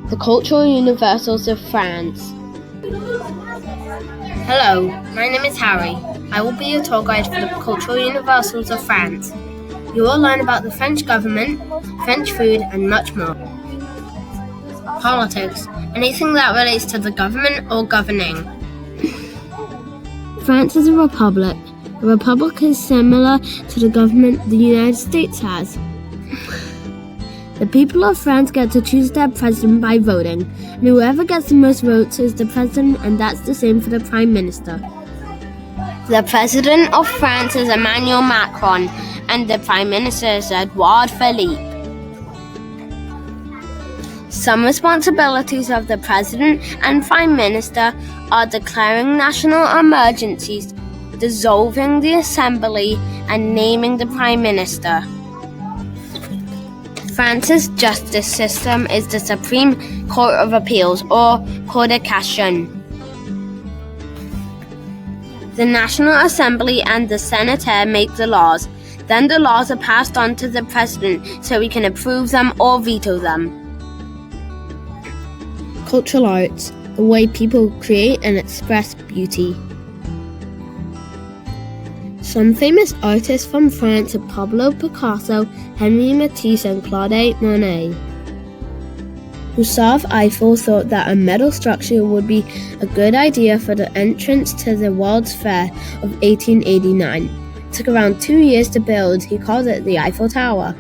The Cultural Universals of France. Hello, my name is Harry. I will be your tour guide for the Cultural Universals of France. You will learn about the French government, French food, and much more. Politics, anything that relates to the government or governing. France is a republic. A republic is similar to the government the United States has. The people of France get to choose their president by voting, and whoever gets the most votes is the president, and that's the same for the prime minister. The president of France is Emmanuel Macron, and the prime minister is Edouard Philippe. Some responsibilities of the president and prime minister are declaring national emergencies, dissolving the assembly, and naming the prime minister. France's justice system is the Supreme Court of Appeals, or Cour de Cassation. The National Assembly and the Senator make the laws. Then the laws are passed on to the president so he can approve them or veto them. Cultural arts, the way people create and express beauty. Some famous artists from France are Pablo Picasso, Henri Matisse, and Claude Monet. Gustave Eiffel thought that a metal structure would be a good idea for the entrance to the World's Fair of 1889. It took around 2 years to build. He called it the Eiffel Tower.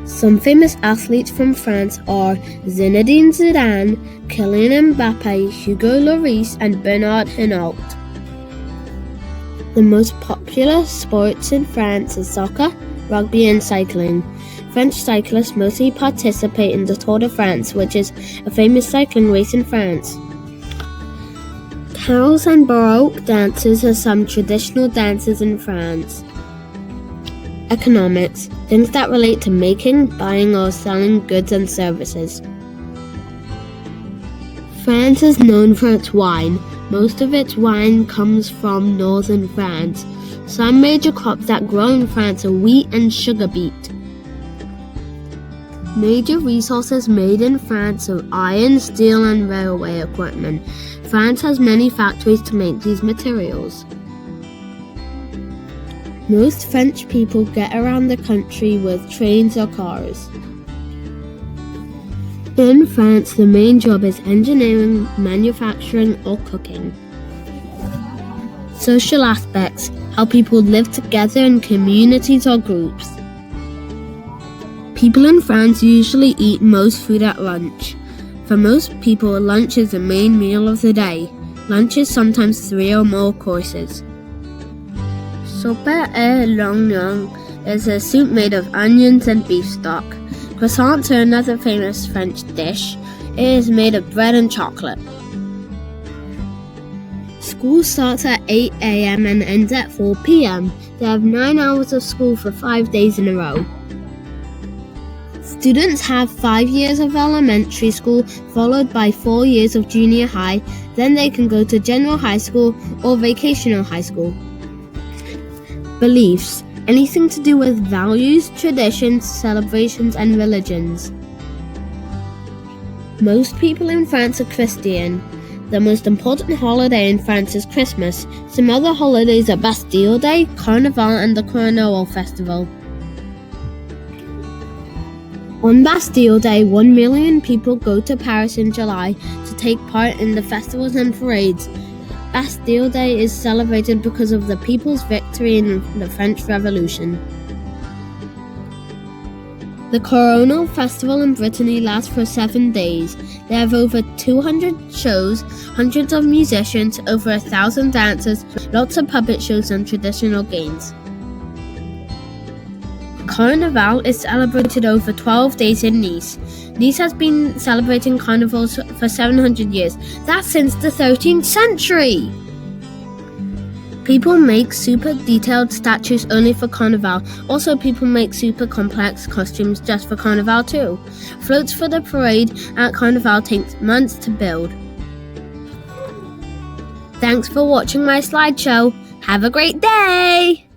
Some famous athletes from France are Zinedine Zidane, Kylian Mbappé, Hugo Lloris, and Bernard Hinault. The most popular sports in France is soccer, rugby, and cycling. French cyclists mostly participate in the Tour de France, which is a famous cycling race in France. Carols and Baroque dances are some traditional dances in France. Economics, things that relate to making, buying, or selling goods and services. France is known for its wine. Most of its wine comes from northern France. Some major crops that grow in France are wheat and sugar beet. Major resources made in France are iron, steel, and railway equipment. France has many factories to make these materials. Most French people get around the country with trains or cars. In France, the main job is engineering, manufacturing, or cooking. Social aspects, how people live together in communities or groups. People in France usually eat most food at lunch. For most people, lunch is the main meal of the day. Lunch is sometimes 3 or more courses. Soupe et l'oignon is a soup made of onions and beef stock. Croissants are another famous French dish. It is made of bread and chocolate. School starts at 8 a.m. and ends at 4 p.m. They have 9 hours of school for 5 days in a row. Students have 5 years of elementary school, followed by 4 years of junior high. Then they can go to general high school or vocational high school. Beliefs, anything to do with values, traditions, celebrations, and religions. Most people in France are Christian. The most important holiday in France is Christmas. Some other holidays are Bastille Day, Carnival, and the Carnival Festival. On Bastille Day, 1 million people go to Paris in July to take part in the festivals and parades. Bastille Day is celebrated because of the people's victory in the French Revolution. The Carnival Festival in Brittany lasts for 7 days. They have over 200 shows, hundreds of musicians, over 1,000 dancers, lots of puppet shows and traditional games. Carnival is celebrated over 12 days in Nice. Nice has been celebrating carnivals for 700 years. That's since the 13th century! People make super detailed statues only for Carnival. Also, people make super complex costumes just for Carnival too. Floats for the parade at Carnival takes months to build. Thanks for watching my slideshow. Have a great day!